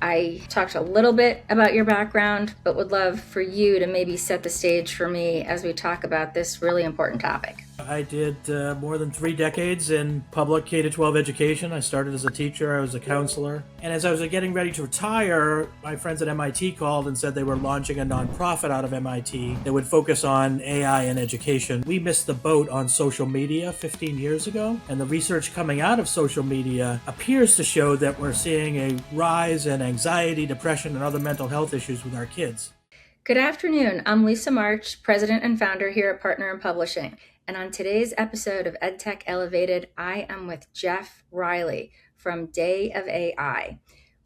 I talked a little bit about your background, but would love for you to maybe set the stage for me as we talk about this really important topic. I did more than 3 decades in public K to 12 education. I started as a teacher, I was a counselor. And as I was getting ready to retire, my friends at MIT called and said they were launching a nonprofit out of MIT that would focus on AI and education. We missed the boat on social media 15 years ago, and the research coming out of social media appears to show that we're seeing a rise in anxiety, depression, and other mental health issues with our kids. Good afternoon. I'm Lisa March, president and founder here at Partner in Publishing. And on today's episode of EdTech Elevated, I am with Jeff Riley from Day of AI.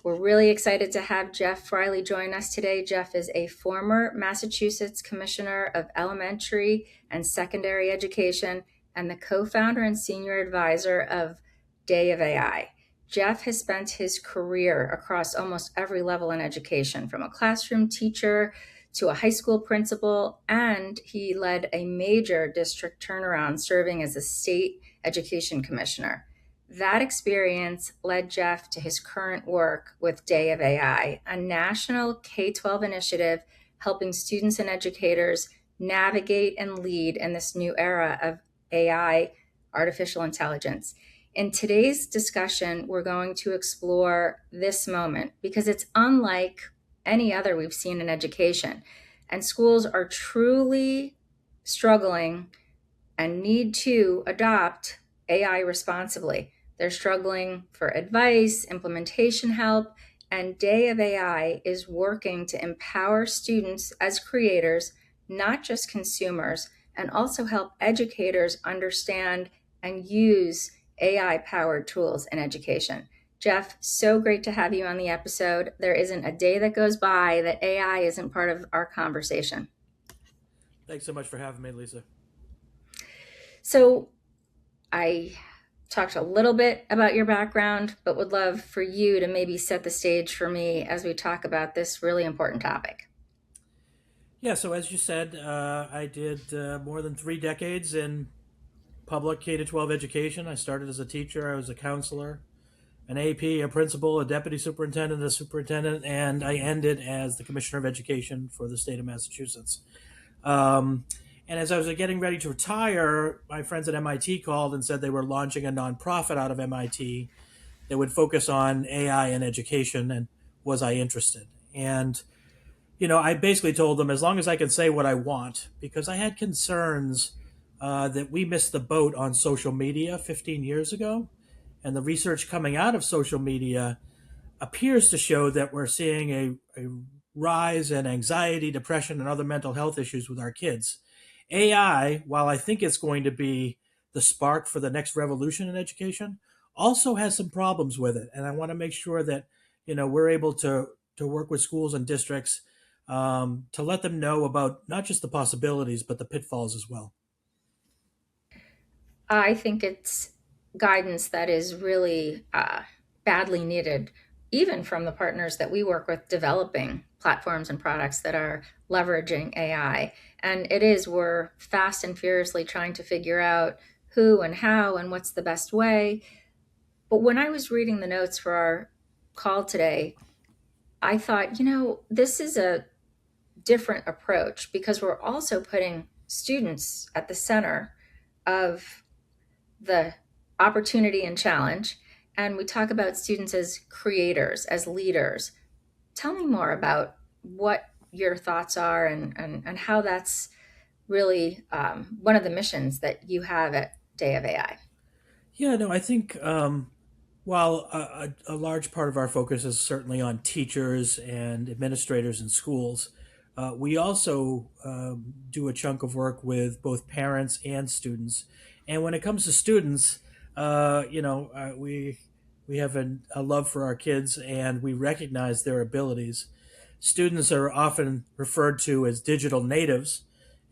We're really excited to have Jeff Riley join us today. Jeff is a former Massachusetts Commissioner of Elementary and Secondary Education and the co-founder and senior advisor of Day of AI. Jeff has spent his career across almost every level in education, from a classroom teacher to a high school principal, and he led a major district turnaround serving as a state education commissioner. That experience led Jeff to his current work with Day of AI, a national K-12 initiative helping students and educators navigate and lead in this new era of AI, artificial intelligence. In today's discussion, we're going to explore this moment because it's unlike any other we've seen in education. And schools are truly struggling and need to adopt AI responsibly. They're struggling for advice, implementation help, and Day of AI is working to empower students as creators, not just consumers, and also help educators understand and use AI-powered tools in education. Jeff, so great to have you on the episode. There isn't a day that goes by that AI isn't part of our conversation. Thanks so much for having me, Lisa. So I talked a little bit about your background, but would love for you to maybe set the stage for me as we talk about this really important topic. Yeah, so as you said, I did more than 3 decades in public K to 12 education. I started as a teacher, I was a counselor, an AP, a principal, a deputy superintendent, a superintendent, and I ended as the commissioner of education for the state of Massachusetts. Um, and as I was getting ready to retire, my friends at MIT called and said they were launching a nonprofit out of MIT that would focus on AI and education, and was I interested? And I basically told them as long as I can say what I want, because I had concerns that we missed the boat on social media 15 years ago. And the research coming out of social media appears to show that we're seeing a rise in anxiety, depression, and other mental health issues with our kids. AI, while I think it's going to be the spark for the next revolution in education, also has some problems with it. And I want to make sure that we're able to work with schools and districts to let them know about not just the possibilities but the pitfalls as well. I think it's guidance that is really badly needed, even from the partners that we work with developing platforms and products that are leveraging AI. And we're fast and furiously trying to figure out who and how and what's the best way. But when I was reading the notes for our call today, I thought, this is a different approach because we're also putting students at the center of the opportunity and challenge. And we talk about students as creators, as leaders. Tell me more about what your thoughts are and how that's really one of the missions that you have at Day of AI. Yeah, no, I think while a large part of our focus is certainly on teachers and administrators in schools, we also do a chunk of work with both parents and students. And when it comes to students, we have a love for our kids and we recognize their abilities. Students are often referred to as digital natives,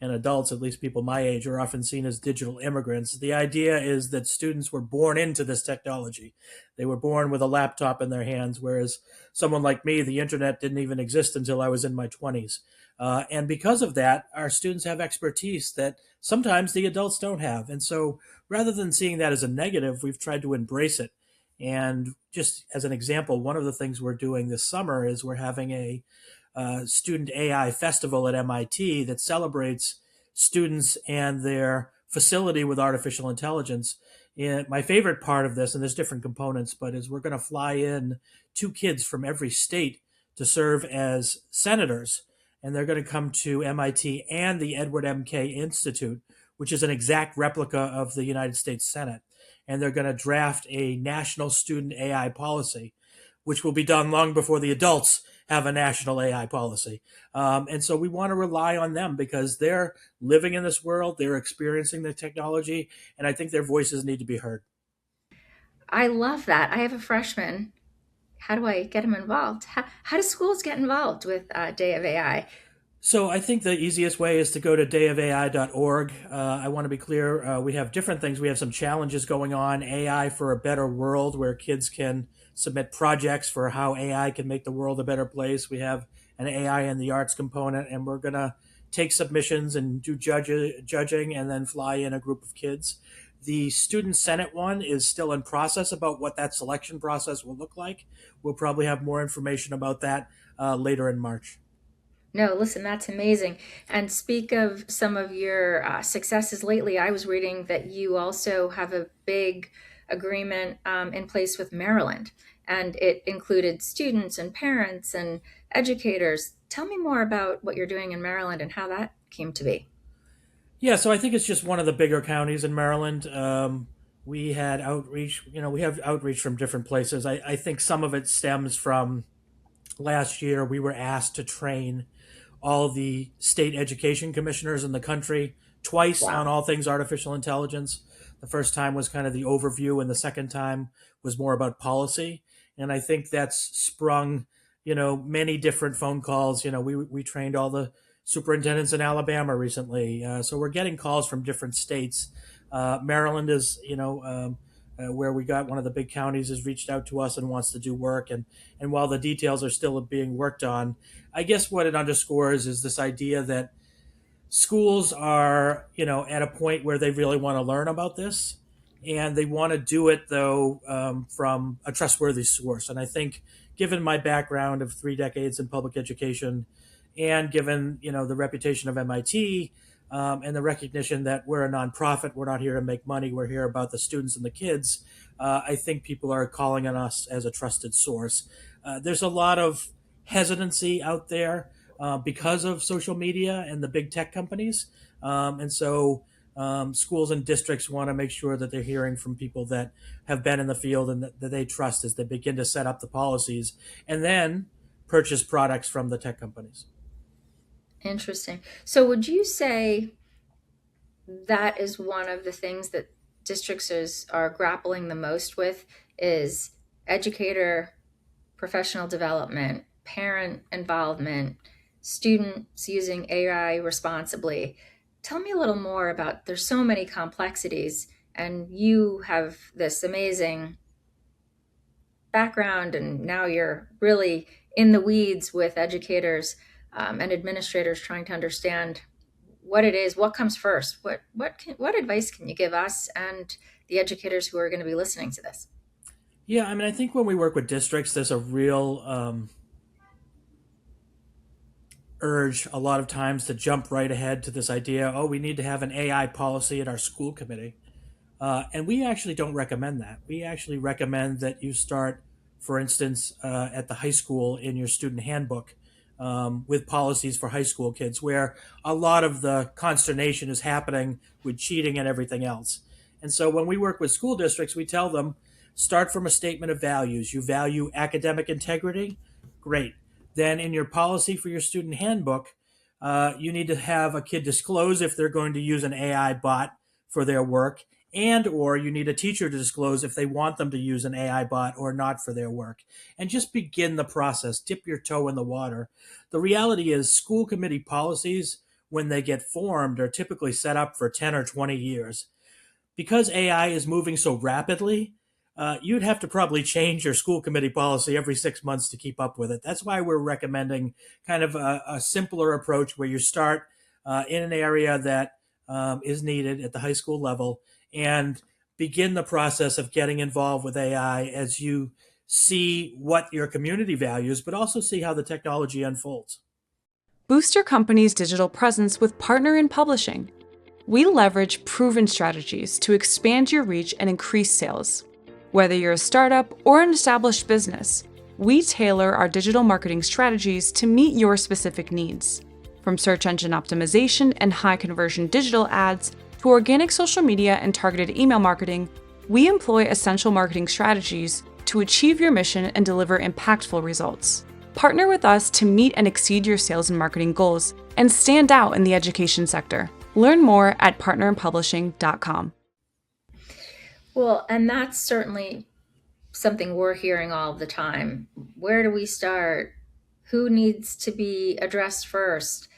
and adults, at least people my age, are often seen as digital immigrants. The idea is that students were born into this technology. They were born with a laptop in their hands, whereas someone like me, the internet didn't even exist until I was in my 20s. And because of that, our students have expertise that sometimes the adults don't have. And so rather than seeing that as a negative, we've tried to embrace it And just as an example, one of the things we're doing this summer is we're having a student AI festival at MIT that celebrates students and their facility with artificial intelligence. And my favorite part of this, and there's different components, but is we're going to fly in two kids from every state to serve as senators. And they're going to come to MIT and the Edward M.K. Institute, which is an exact replica of the United States Senate. And they're going to draft a national student AI policy, which will be done long before the adults have a national AI policy. And so we want to rely on them because they're living in this world, they're experiencing the technology, and I think their voices need to be heard. I love that. I have a freshman. How do I get him involved? How do schools get involved with Day of AI? So I think the easiest way is to go to dayofai.org. I want to be clear, we have different things. We have some challenges going on, AI for a better world, where kids can submit projects for how AI can make the world a better place. We have an AI in the arts component, and we're going to take submissions and do judging and then fly in a group of kids. The Student Senate one is still in process about what that selection process will look like. We'll probably have more information about that later in March. No, listen, that's amazing. And speak of some of your successes lately. I was reading that you also have a big agreement in place with Maryland, and it included students and parents and educators. Tell me more about what you're doing in Maryland and how that came to be. Yeah, so I think it's just one of the bigger counties in Maryland. We had outreach, we have outreach from different places. I think some of it stems from last year we were asked to train all the state education commissioners in the country twice on Wow. all things artificial intelligence. The first time was kind of the overview, and the second time was more about policy. And I think that's sprung, many different phone calls. We trained all the superintendents in Alabama recently, so we're getting calls from different states. Maryland is, where we got one of the big counties has reached out to us and wants to do work. And while the details are still being worked on, I guess what it underscores is this idea that schools are, at a point where they really want to learn about this, and they want to do it though from a trustworthy source. And I think, given my background of 3 decades in public education, and given the reputation of MIT, and the recognition that we're a nonprofit, we're not here to make money, we're here about the students and the kids. I think people are calling on us as a trusted source. There's a lot of hesitancy out there because of social media and the big tech companies. And so schools and districts want to make sure that they're hearing from people that have been in the field and that they trust as they begin to set up the policies and then purchase products from the tech companies. Interesting. So, would you say that is one of the things that are grappling the most with is educator professional development, parent involvement, students using AI responsibly? Tell me a little more about there's so many complexities and you have this amazing background and now you're really in the weeds with educators and administrators trying to understand what it is, what comes first, what advice can you give us and the educators who are going to be listening to this? Yeah, I mean, I think when we work with districts, there's a real urge a lot of times to jump right ahead to this idea, oh, we need to have an AI policy at our school committee. And we actually don't recommend that. We actually recommend that you start, for instance, at the high school in your student handbook with policies for high school kids, where a lot of the consternation is happening with cheating and everything else. And so when we work with school districts, we tell them start from a statement of values. You value academic integrity? Great. Then in your policy for your student handbook, you need to have a kid disclose if they're going to use an AI bot for their work, and or you need a teacher to disclose if they want them to use an AI bot or not for their work. And just begin the process, dip your toe in the water. The reality is school committee policies, when they get formed, are typically set up for 10 or 20 years. Because AI is moving so rapidly, you'd have to probably change your school committee policy every 6 months to keep up with it. That's why we're recommending kind of a simpler approach where you start in an area that is needed at the high school level and begin the process of getting involved with AI as you see what your community values, but also see how the technology unfolds. Boost your company's digital presence with Partner in Publishing. We leverage proven strategies to expand your reach and increase sales. Whether you're a startup or an established business, we tailor our digital marketing strategies to meet your specific needs. From search engine optimization and high conversion digital ads to organic social media and targeted email marketing, we employ essential marketing strategies to achieve your mission and deliver impactful results. Partner with us to meet and exceed your sales and marketing goals and stand out in the education sector. Learn more at partnerinpublishing.com. Well, and that's certainly something we're hearing all the time. Where do we start? Who needs to be addressed first?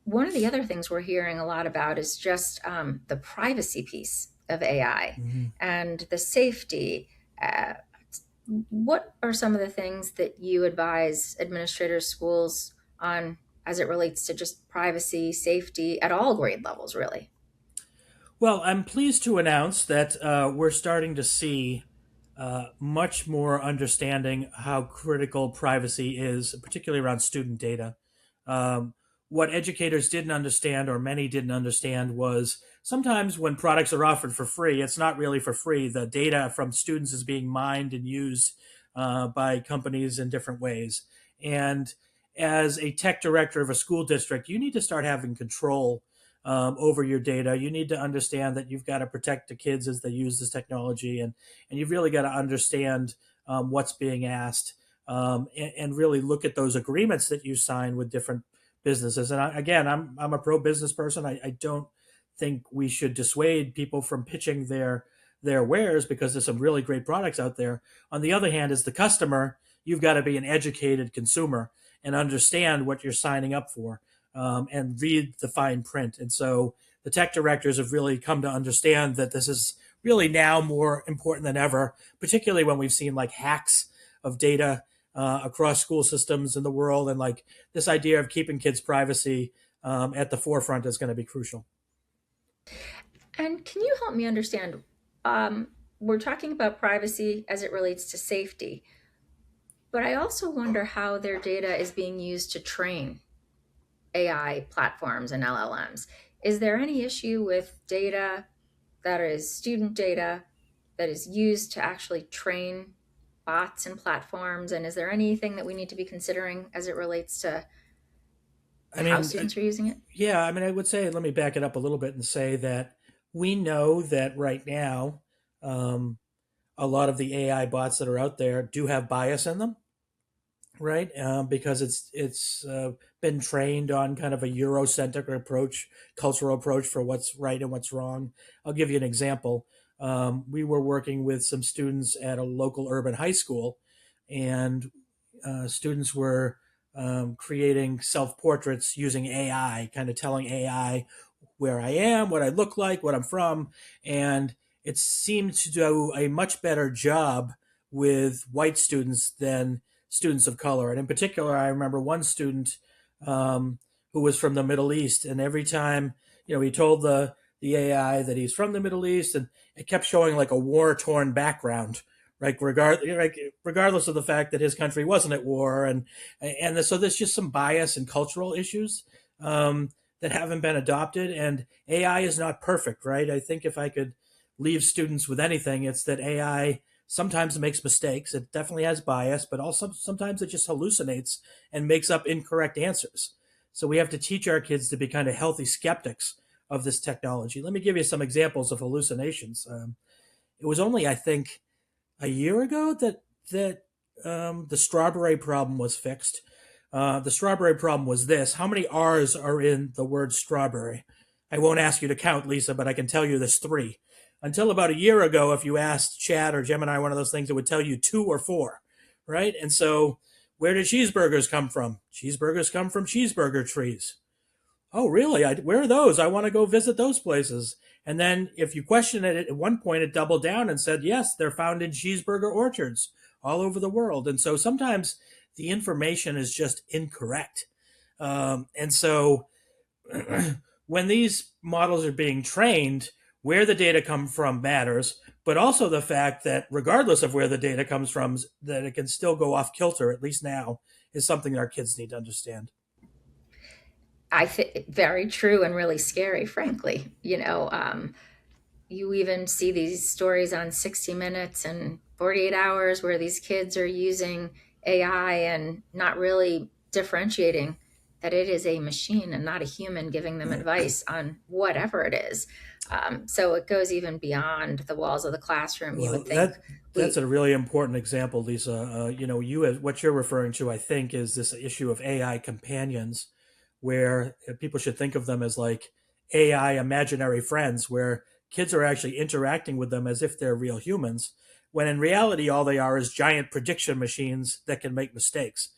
One of the other things we're hearing a lot about is just the privacy piece of AI Mm-hmm. and the safety. What are some of the things that you advise administrators, schools on as it relates to just privacy, safety at all grade levels, really? Well, I'm pleased to announce that we're starting to see much more understanding how critical privacy is, particularly around student data. Um, what educators didn't understand, or many didn't understand, was sometimes when products are offered for free, it's not really for free. The data from students is being mined and used by companies in different ways. And as a tech director of a school district, you need to start having control over your data. You need to understand that you've got to protect the kids as they use this technology, and you've really got to understand what's being asked, and really look at those agreements that you sign with different businesses. And again, I'm a pro business person. I don't think we should dissuade people from pitching their wares, because there's some really great products out there. On the other hand, as the customer, you've got to be an educated consumer and understand what you're signing up for, and read the fine print. And so the tech directors have really come to understand that this is really now more important than ever, particularly when we've seen like hacks of data across school systems in the world. And like this idea of keeping kids' privacy at the forefront is going to be crucial. And can you help me understand? We're talking about privacy as it relates to safety, but I also wonder how their data is being used to train AI platforms and LLMs. Is there any issue with data that is student data that is used to actually train bots and platforms? And is there anything that we need to be considering as it relates to I how mean, students are using it? yeah, I mean, I would say, let me back it up a little bit and say that we know that right now, um, a lot of the AI bots that are out there do have bias in them, right? Because it's been trained on kind of a Eurocentric approach, cultural approach for what's right and what's wrong. I'll give you an example. We were working with some students at a local urban high school, and students were creating self portraits using AI, kind of telling AI where I am, what I look like, what I'm from. And it seemed to do a much better job with white students than students of color. And in particular, I remember one student who was from the Middle East. And every time, he told the AI that he's from the Middle East, and it kept showing like a war torn background. Regardless of the fact that his country wasn't at war, and so there's just some bias and cultural issues that haven't been adopted. And AI is not perfect, right? I think if I could leave students with anything, it's that AI sometimes makes mistakes. It definitely has bias, but also sometimes it just hallucinates and makes up incorrect answers. So we have to teach our kids to be kind of healthy skeptics of this technology. Let me give you some examples of hallucinations. It was only, I think, a year ago that the strawberry problem was fixed. The strawberry problem was this: how many R's are in the word strawberry? I won't ask you to count, Lisa, but I can tell you there's three. Until about a year ago, if you asked Chat or Gemini, one of those things, it would tell you two or four, right? And so, where did cheeseburgers come from? Cheeseburgers come from cheeseburger trees. Oh, really? Where are those? I want to go visit those places. And then if you question it, at one point it doubled down and said, yes, they're found in cheeseburger orchards all over the world. And so sometimes the information is just incorrect. And so when these models are being trained, where the data comes from matters, but also the fact that regardless of where the data comes from, that it can still go off kilter, at least now, is something our kids need to understand. I think very true and really scary, frankly. You even see these stories on 60 Minutes and 48 Hours where these kids are using AI and not really differentiating that it is a machine and not a human giving them advice on whatever it is. So it goes even beyond the walls of the classroom. You Well, would think that's we, a really important example, Lisa. What you're referring to, I think, is this issue of AI companions, where people should think of them as like AI imaginary friends, where kids are actually interacting with them as if they're real humans, when in reality, all they are is giant prediction machines that can make mistakes.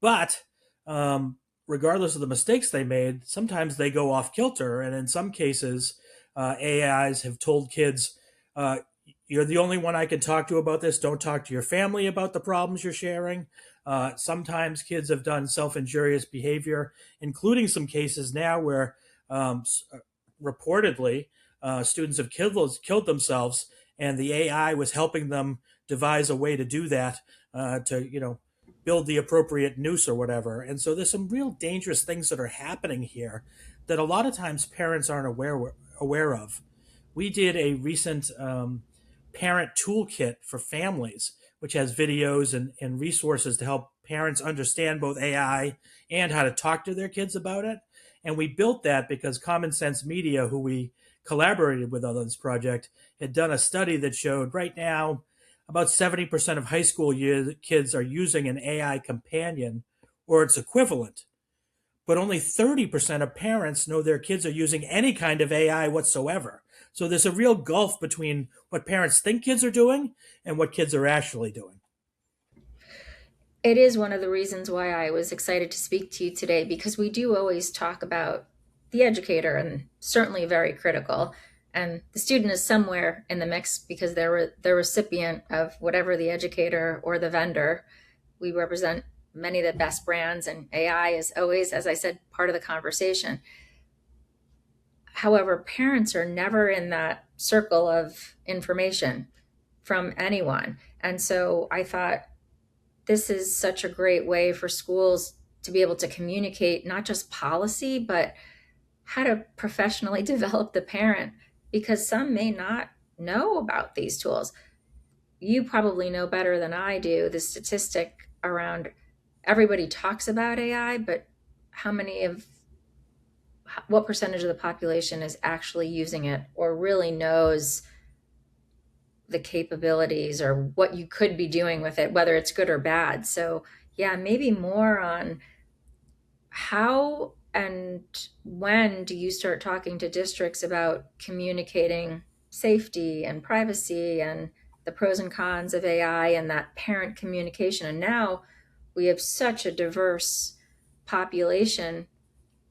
But regardless of the mistakes they made, sometimes they go off kilter. And in some cases, AIs have told kids, uh, you're the only one I can talk to about this. Don't talk to your family about the problems you're sharing. Sometimes kids have done self injurious behavior, including some cases now where um, reportedly students have killed themselves, and the AI was helping them devise a way to do that to build the appropriate noose or whatever. And so there's some real dangerous things that are happening here that a lot of times parents aren't aware of. We did a recent parent toolkit for families, which has videos and resources to help parents understand both AI and how to talk to their kids about it. And we built that because Common Sense Media, who we collaborated with on this project, had done a study that showed right now about 70% of high school kids are using an AI companion or its equivalent, but only 30% of parents know their kids are using any kind of AI whatsoever. So there's a real gulf between what parents think kids are doing and what kids are actually doing. it is one of the reasons why I was excited to speak to you today because we do always talk about the educator and certainly very critical. And the student is somewhere in the mix because they're the recipient of whatever the educator or the vendor. We represent many of the best brands, and AI is always, as I said, part of the conversation. However, parents are never in that circle of information from anyone. And so I thought this is such a great way for schools to be able to communicate not just policy, but how to professionally develop the parent because some may not know about these tools. You probably know better than I do the statistic around everybody talks about AI, but how many of what percentage of the population is actually using it or really knows the capabilities or what you could be doing with it, whether it's good or bad. So, yeah, maybe more on how and when do you start talking to districts about communicating safety and privacy and the pros and cons of AI and that parent communication. And now we have such a diverse population,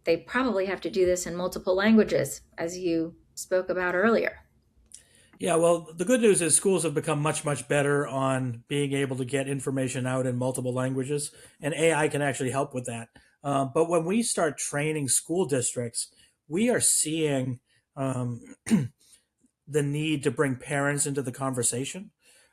they probably have to do this in multiple languages, as you spoke about earlier. Yeah, well, the good news is schools have become much, much better on being able to get information out in multiple languages, and AI can actually help with that. But when we start training school districts, we are seeing um, the need to bring parents into the conversation.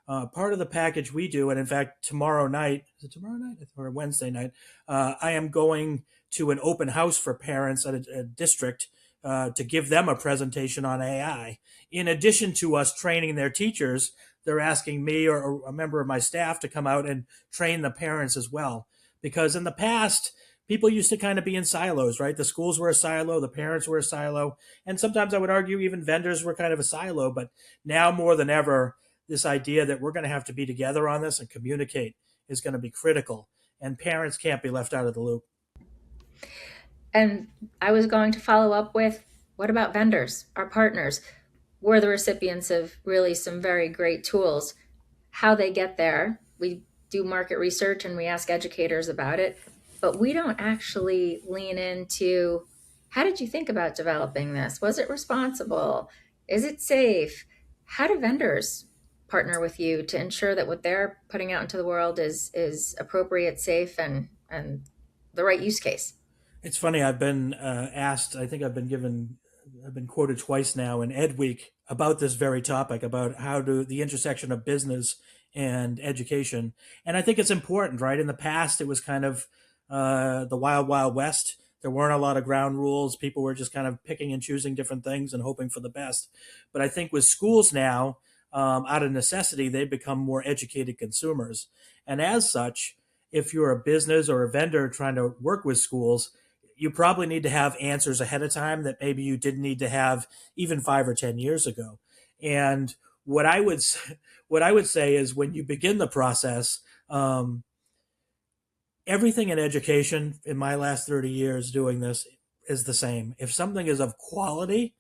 Part of the package we do, and in fact, tomorrow night, is it tomorrow night or Wednesday night? I am going to an open house for parents at a district to give them a presentation on AI. In addition to us training their teachers, they're asking me or a member of my staff to come out and train the parents as well. Because in the past, people used to kind of be in silos, right? The schools were a silo, the parents were a silo, and sometimes I would argue even vendors were kind of a silo. But now more than ever, this idea that we're going to have to be together on this and communicate is going to be critical, and parents can't be left out of the loop. And I was going to follow up with what about vendors, our partners? We're the recipients of really some very great tools. How they get there, we do market research and we ask educators about it, but we don't actually lean into how did you think about developing this? Was it responsible? Is it safe? How do vendors partner with you to ensure that what they're putting out into the world is appropriate, safe, and the right use case? It's funny. I've been asked. I think I've been quoted twice now in Ed Week about this very topic, about how to the intersection of business and education. And I think it's important, right? In the past, it was kind of the wild, wild west. There weren't a lot of ground rules. People were just kind of picking and choosing different things and hoping for the best. But I think with schools now, out of necessity, they've become more educated consumers. And as such, if you're a business or a vendor trying to work with schools, you probably need to have answers ahead of time that maybe you didn't need to have even 5 or 10 years ago. And what I would what I would say is when you begin the process, everything in education in my last 30 years doing this is the same. If something is of quality,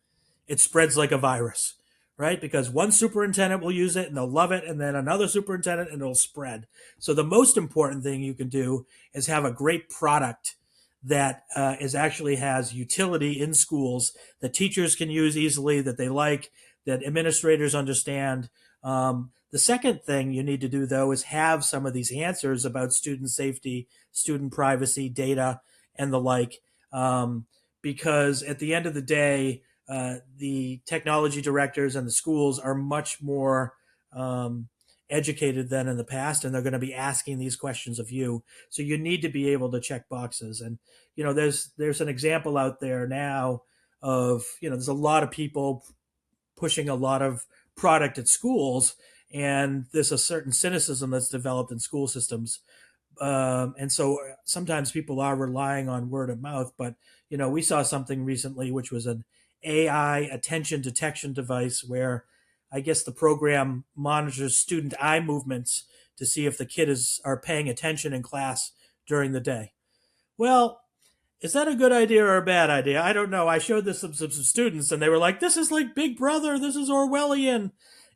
it spreads like a virus, right? Because one superintendent will use it and they'll love it, and then another superintendent and it'll spread. So the most important thing you can do is have a great product that is actually has utility in schools that teachers can use easily, that they like, that administrators understand. The second thing you need to do, though, is have some of these answers about student safety, student privacy, data, and the like. Because at the end of the day, the technology directors and the schools are much more educated than in the past, and they're going to be asking these questions of you. So you need to be able to check boxes. And there's an example out there now of there's a lot of people pushing a lot of product at schools, and there's a certain cynicism that's developed in school systems. And so sometimes people are relying on word of mouth, but we saw something recently, which was an AI attention detection device where I guess the program monitors student eye movements to see if the kid are paying attention in class during the day. Well, is that a good idea or a bad idea? I don't know. I showed this to some students and they were like, this is like Big Brother. This is Orwellian.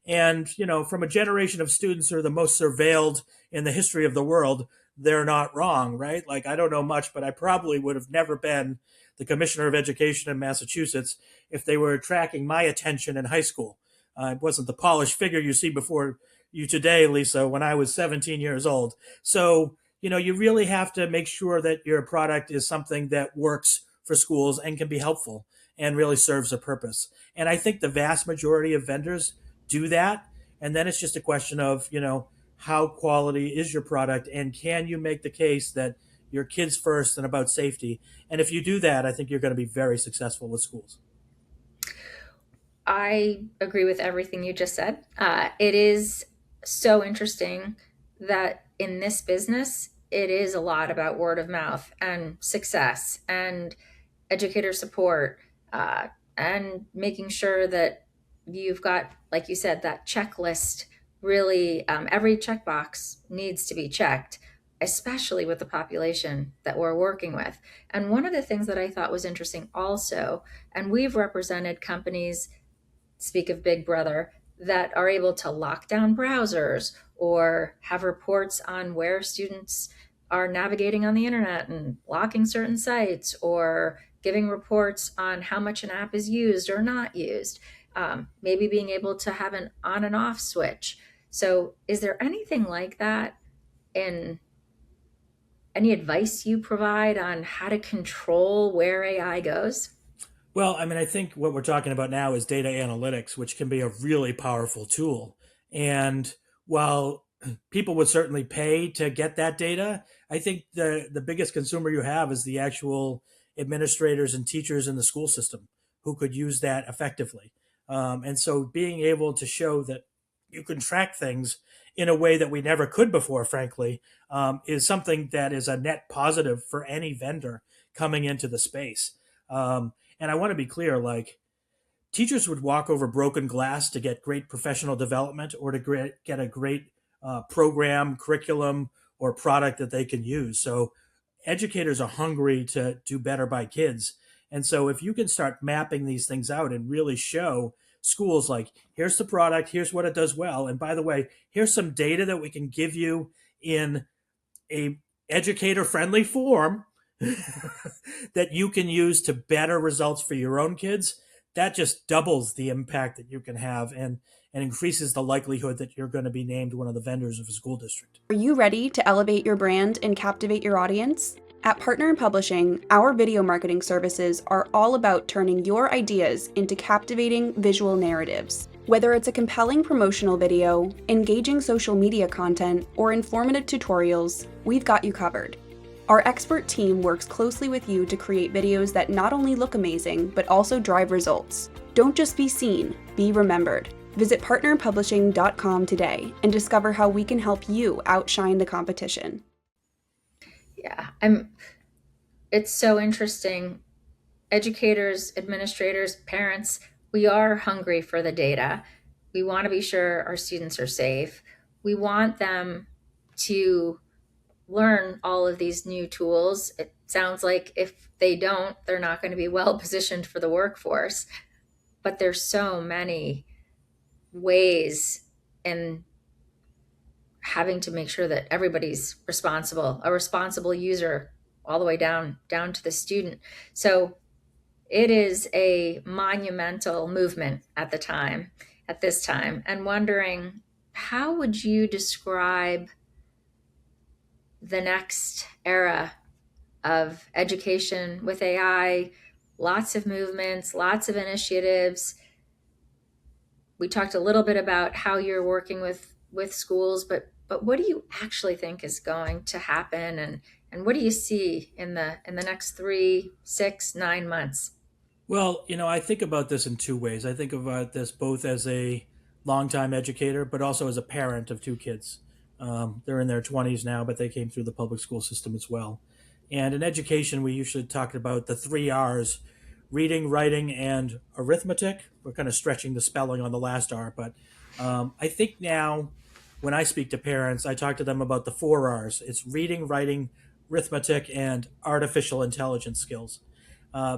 And, from a generation of students who are the most surveilled in the history of the world, they're not wrong, right? Like, I don't know much, but I probably would have never been the commissioner of education in Massachusetts if they were tracking my attention in high school. I wasn't the polished figure you see before you today, Lisa, when I was 17 years old. So, you really have to make sure that your product is something that works for schools and can be helpful and really serves a purpose. And I think the vast majority of vendors do that. And then it's just a question of, how quality is your product and can you make the case that your kids first and about safety? And if you do that, I think you're going to be very successful with schools. I agree with everything you just said. It is so interesting that in this business, it is a lot about word of mouth and success and educator support, and making sure that you've got, like you said, that checklist. Really, every checkbox needs to be checked, especially with the population that we're working with. And one of the things that I thought was interesting also, and we've represented companies, speak of Big Brother, that are able to lock down browsers or have reports on where students are navigating on the internet and blocking certain sites, or giving reports on how much an app is used or not used, maybe being able to have an on and off switch. So is there anything like that in any advice you provide on how to control where AI goes? Well, I mean, I think what we're talking about now is data analytics, which can be a really powerful tool. And while people would certainly pay to get that data, I think the biggest consumer you have is the actual administrators and teachers in the school system who could use that effectively. And so being able to show that you can track things in a way that we never could before, frankly, is something that is a net positive for any vendor coming into the space. And I want to be clear, like, teachers would walk over broken glass to get great professional development or to get a great program, curriculum, or product that they can use. So educators are hungry to do better by kids. And so if you can start mapping these things out and really show schools, like, here's the product, here's what it does well. And by the way, here's some data that we can give you in a educator friendly form that you can use to better results for your own kids. That just doubles the impact that you can have and increases the likelihood that you're going to be named one of the vendors of a school district. Are you ready to elevate your brand and captivate your audience? At Partner in Publishing, our video marketing services are all about turning your ideas into captivating visual narratives. Whether it's a compelling promotional video, engaging social media content, or informative tutorials, we've got you covered. Our expert team works closely with you to create videos that not only look amazing, but also drive results. Don't just be seen, be remembered. Visit partnerpublishing.com today and discover how we can help you outshine the competition. Yeah, it's so interesting. Educators, administrators, parents, we are hungry for the data. We want to be sure our students are safe. We want them to learn all of these new tools. It sounds like if they don't, they're not going to be well positioned for the workforce. But there's so many ways in having to make sure that everybody's responsible, a responsible user all the way down to the student. So it is a monumental movement at this time, and wondering, how would you describe the next era of education with AI? Lots of movements, lots of initiatives. We talked a little bit about how you're working with schools, but what do you actually think is going to happen, and what do you see in the next 3, 6, 9 months? Well, I think about this in two ways. I think about this both as a longtime educator, but also as a parent of two kids. They're in their 20s now, but they came through the public school system as well. And in education, we usually talk about the three R's: reading, writing, and arithmetic. We're kind of stretching the spelling on the last R, but I think now when I speak to parents, I talk to them about the four R's. It's reading, writing, arithmetic, and artificial intelligence skills.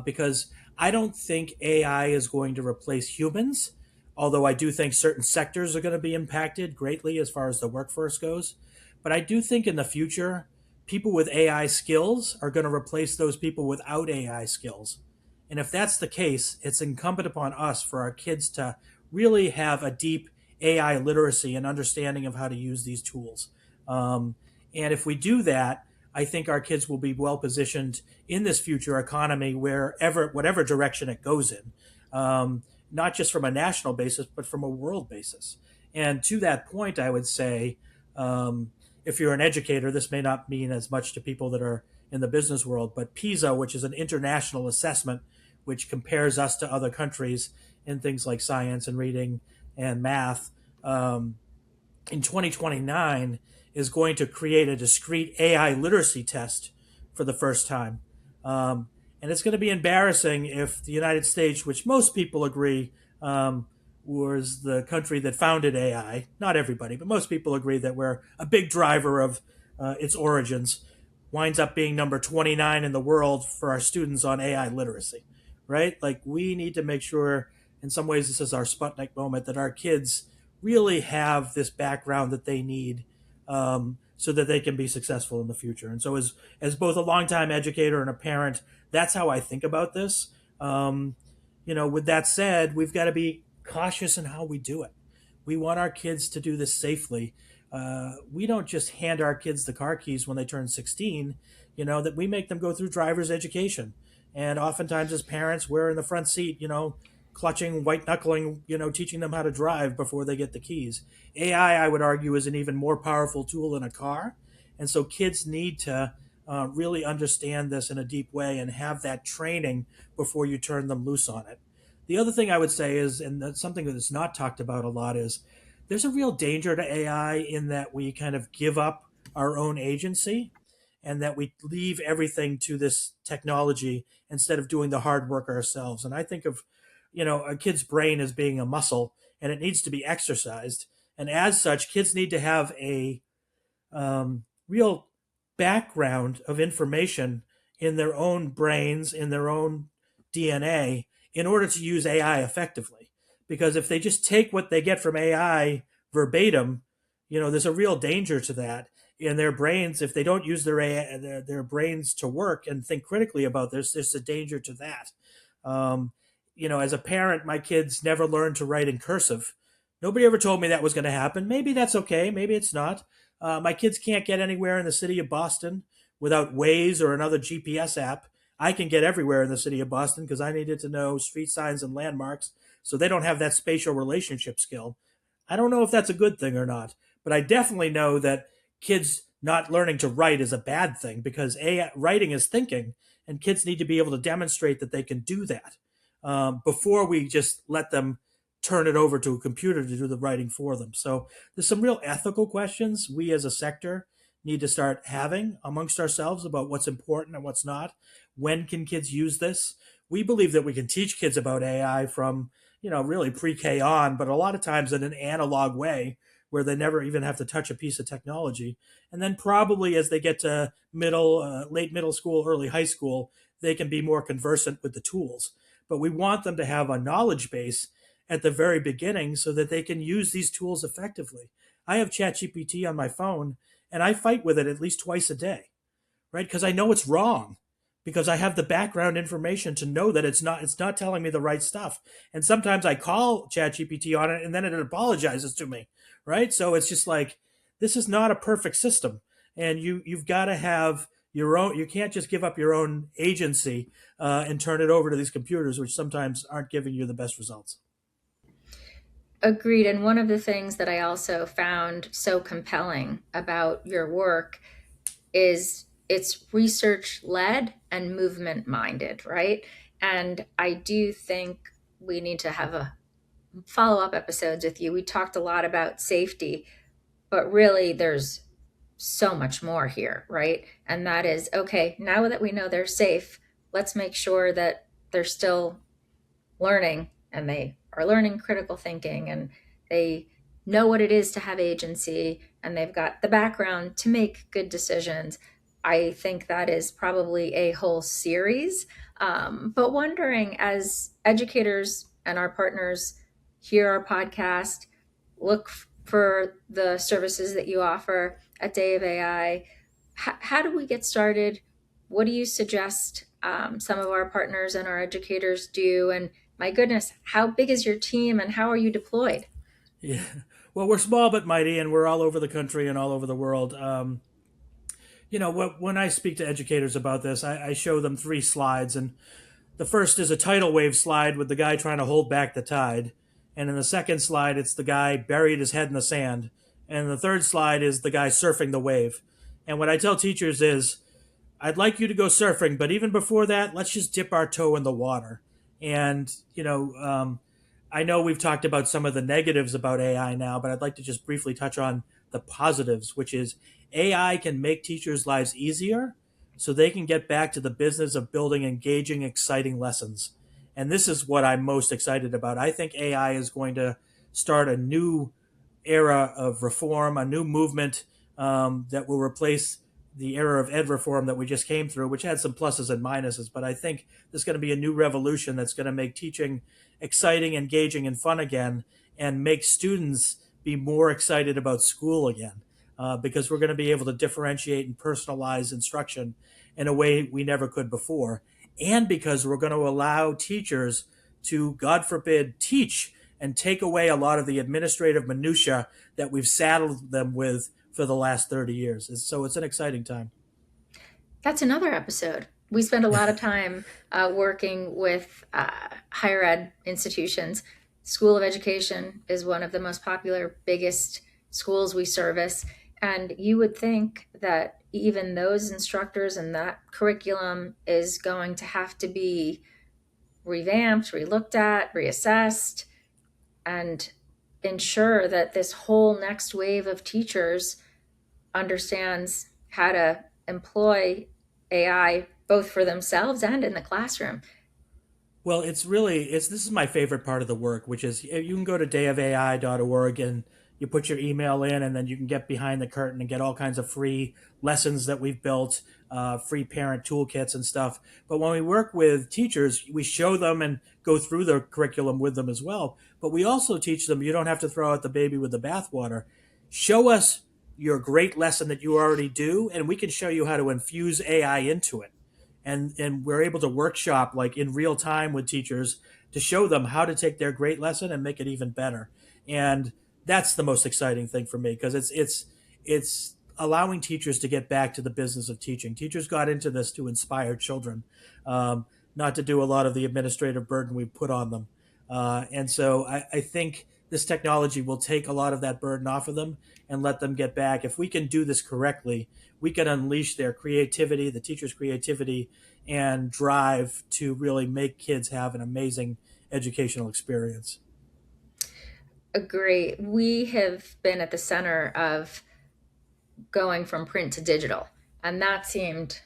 Because I don't think AI is going to replace humans, although I do think certain sectors are going to be impacted greatly as far as the workforce goes. But I do think in the future, people with AI skills are going to replace those people without AI skills. And if that's the case, it's incumbent upon us for our kids to really have a deep AI literacy and understanding of how to use these tools. And if we do that, I think our kids will be well positioned in this future economy, whatever direction it goes in, not just from a national basis, but from a world basis. And to that point, I would say, if you're an educator, this may not mean as much to people that are in the business world, but PISA, which is an international assessment which compares us to other countries in things like science and reading and math, in 2029 is going to create a discrete AI literacy test for the first time. And it's going to be embarrassing if the United States, which most people agree was the country that founded AI, not everybody, but most people agree that we're a big driver of its origins, winds up being number 29 in the world for our students on AI literacy, right? Like, we need to make sure, in some ways, this is our Sputnik moment, that our kids really have this background that they need, so that they can be successful in the future. And so, as both a longtime educator and a parent, that's how I think about this. With that said, we've got to be cautious in how we do it. We want our kids to do this safely. We don't just hand our kids the car keys when they turn 16, that we make them go through driver's education. And oftentimes, as parents, we're in the front seat, clutching, white knuckling, teaching them how to drive before they get the keys. AI, I would argue, is an even more powerful tool in a car. And so kids need to really understand this in a deep way and have that training before you turn them loose on it. The other thing I would say is, and that's something that is not talked about a lot, is there's a real danger to AI in that we kind of give up our own agency and that we leave everything to this technology instead of doing the hard work ourselves. And I think of, a kid's brain as being a muscle, and it needs to be exercised. And as such, kids need to have a real background of information in their own brains, in their own DNA, in order to use AI effectively. Because if they just take what they get from AI verbatim, there's a real danger to that in their brains. If they don't use their brains to work and think critically about this, there's a danger to that. As a parent, my kids never learned to write in cursive. Nobody ever told me that was going to happen. Maybe that's okay. Maybe it's not. My kids can't get anywhere in the city of Boston Without Waze or another GPS app, I can get everywhere in the city of Boston because I needed to know street signs and landmarks. So they don't have that spatial relationship skill. I don't know if that's a good thing or not, but I definitely know that kids not learning to write is a bad thing because writing is thinking, and kids need to be able to demonstrate that they can do that before we just let them turn it over to a computer to do the writing for them. So there's some real ethical questions we as a sector need to start having amongst ourselves about what's important and what's not. When can kids use this? We believe that we can teach kids about AI from, really pre-K on, but a lot of times in an analog way where they never even have to touch a piece of technology. And then probably as they get to late middle school, early high school, they can be more conversant with the tools. But we want them to have a knowledge base at the very beginning so that they can use these tools effectively. I have ChatGPT on my phone and I fight with it at least twice a day, right? Because I know it's wrong, because I have the background information to know that it's not telling me the right stuff. And sometimes I call ChatGPT on it and then it apologizes to me, right? So it's just like, this is not a perfect system. And you've got to have your own, you can't just give up your own agency and turn it over to these computers, which sometimes aren't giving you the best results. Agreed. And one of the things that I also found so compelling about your work is it's research led and movement minded, right? And I do think we need to have a follow up episodes with you. We talked a lot about safety, but really there's so much more here, right? And that is, okay, now that we know they're safe, let's make sure that they're still learning and they are learning critical thinking and they know what it is to have agency and they've got the background to make good decisions. I think that is probably a whole series. But wondering, as educators and our partners hear our podcast, look for the services that you offer at Day of AI, how do we get started? What do you suggest some of our partners and our educators do? And my goodness, how big is your team and how are you deployed? Yeah. Well, we're small but mighty, and we're all over the country and all over the world. When I speak to educators about this, I show them 3 slides, and the first is a tidal wave slide with the guy trying to hold back the tide, and in the second slide, it's the guy buried his head in the sand, and the third slide is the guy surfing the wave. And what I tell teachers is, I'd like you to go surfing, but even before that, let's just dip our toe in the water. And I know we've talked about some of the negatives about AI now, but I'd like to just briefly touch on the positives, which is AI can make teachers' lives easier so they can get back to the business of building engaging, exciting lessons. And this is what I'm most excited about. I think AI is going to start a new era of reform, a new movement that will replace the era of ed reform that we just came through, which had some pluses and minuses. But I think there's going to be a new revolution that's going to make teaching exciting, engaging, and fun again, and make students be more excited about school again, because we're going to be able to differentiate and personalize instruction in a way we never could before. And because we're going to allow teachers to, God forbid, teach and take away a lot of the administrative minutia that we've saddled them with for the last 30 years. So it's an exciting time. That's another episode. We spend a lot of time working with higher ed institutions. School of Education is one of the most popular, biggest schools we service. And you would think that even those instructors and that curriculum is going to have to be revamped, relooked at, reassessed, and ensure that this whole next wave of teachers understands how to employ AI both for themselves and in the classroom. Well, this is my favorite part of the work, which is you can go to dayofai.org and you put your email in, and then you can get behind the curtain and get all kinds of free lessons that we've built, free parent toolkits and stuff. But when we work with teachers, we show them and go through the curriculum with them as well. But we also teach them, you don't have to throw out the baby with the bathwater. Show us your great lesson that you already do, and we can show you how to infuse AI into it. And we're able to workshop like in real time with teachers to show them how to take their great lesson and make it even better. And that's the most exciting thing for me, because it's allowing teachers to get back to the business of teaching. Teachers got into this to inspire children, not to do a lot of the administrative burden we put on them. And so I think this technology will take a lot of that burden off of them and let them get back. If we can do this correctly, we can unleash their creativity, the teachers' creativity, and drive to really make kids have an amazing educational experience. Agree. We have been at the center of going from print to digital, and that seemed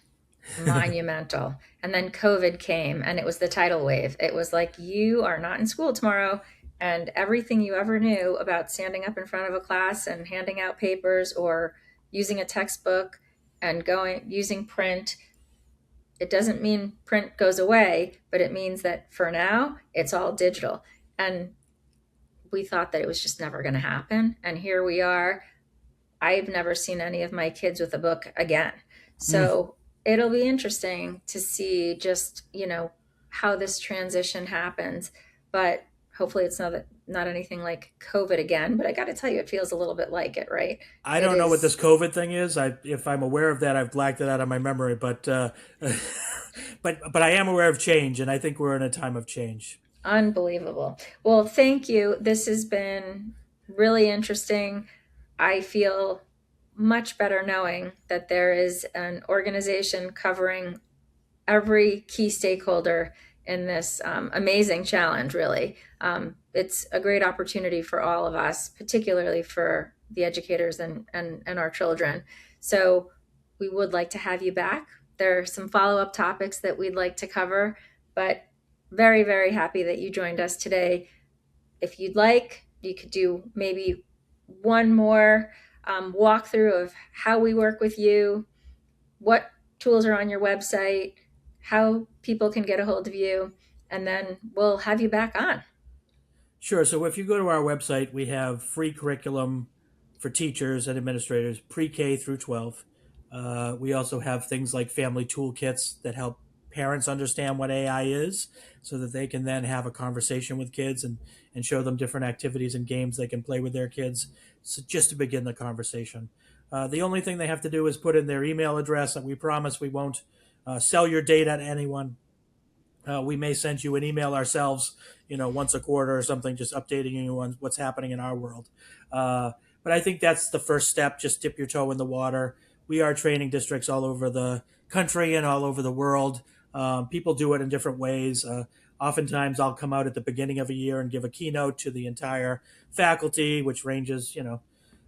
monumental. And then COVID came, and it was the tidal wave. It was like, you are not in school tomorrow, and everything you ever knew about standing up in front of a class and handing out papers or using a textbook and using print, it doesn't mean print goes away, but it means that for now it's all digital. And we thought that it was just never going to happen, and here we are. I've never seen any of my kids with a book again. So it'll be interesting to see just, how this transition happens. But hopefully it's not anything like COVID again. But I got to tell you, it feels a little bit like it, right? I don't know what this COVID thing is. If I'm aware of that, I've blacked it out of my memory. But but I am aware of change, and I think we're in a time of change. Unbelievable. Well, thank you. This has been really interesting. I feel much better knowing that there is an organization covering every key stakeholder in this amazing challenge, really. It's a great opportunity for all of us, particularly for the educators and our children. So we would like to have you back. There are some follow-up topics that we'd like to cover, but very, very happy that you joined us today. If you'd like, you could do maybe one more walkthrough of how we work with you, what tools are on your website, how people can get a hold of you, and then we'll have you back on. Sure. So if you go to our website, we have free curriculum for teachers and administrators, pre-K through 12. We also have things like family toolkits that help parents understand what AI is so that they can then have a conversation with kids and show them different activities and games they can play with their kids, so just to begin the conversation. The only thing they have to do is put in their email address, and we promise we won't sell your data to anyone. We may send you an email ourselves, once a quarter or something, just updating you on what's happening in our world. But I think that's the first step. Just dip your toe in the water. We are training districts all over the country and all over the world. People do it in different ways. Oftentimes I'll come out at the beginning of a year and give a keynote to the entire faculty, which ranges,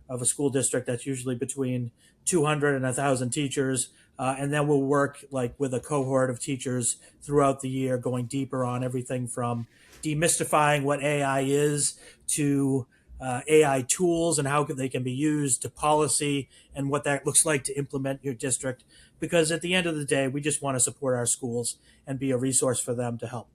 of a school district that's usually between 200 and 1,000 teachers. And then we'll work with a cohort of teachers throughout the year, going deeper on everything from demystifying what AI is to AI tools and how they can be used, to policy and what that looks like to implement your district. Because at the end of the day, we just want to support our schools and be a resource for them to help.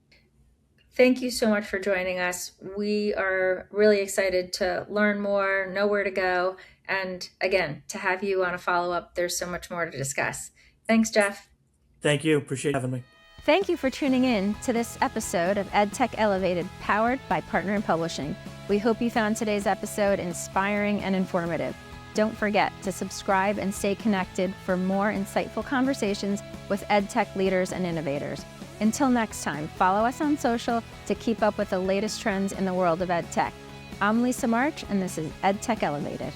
Thank you so much for joining us. We are really excited to learn more, know where to go, and again, to have you on a follow-up. There's so much more to discuss. Thanks, Jeff. Thank you. Appreciate having me. Thank you for tuning in to this episode of EdTech Elevated, powered by Partner in Publishing. We hope you found today's episode inspiring and informative. Don't forget to subscribe and stay connected for more insightful conversations with EdTech leaders and innovators. Until next time, follow us on social to keep up with the latest trends in the world of EdTech. I'm Lisa March, and this is EdTech Elevated.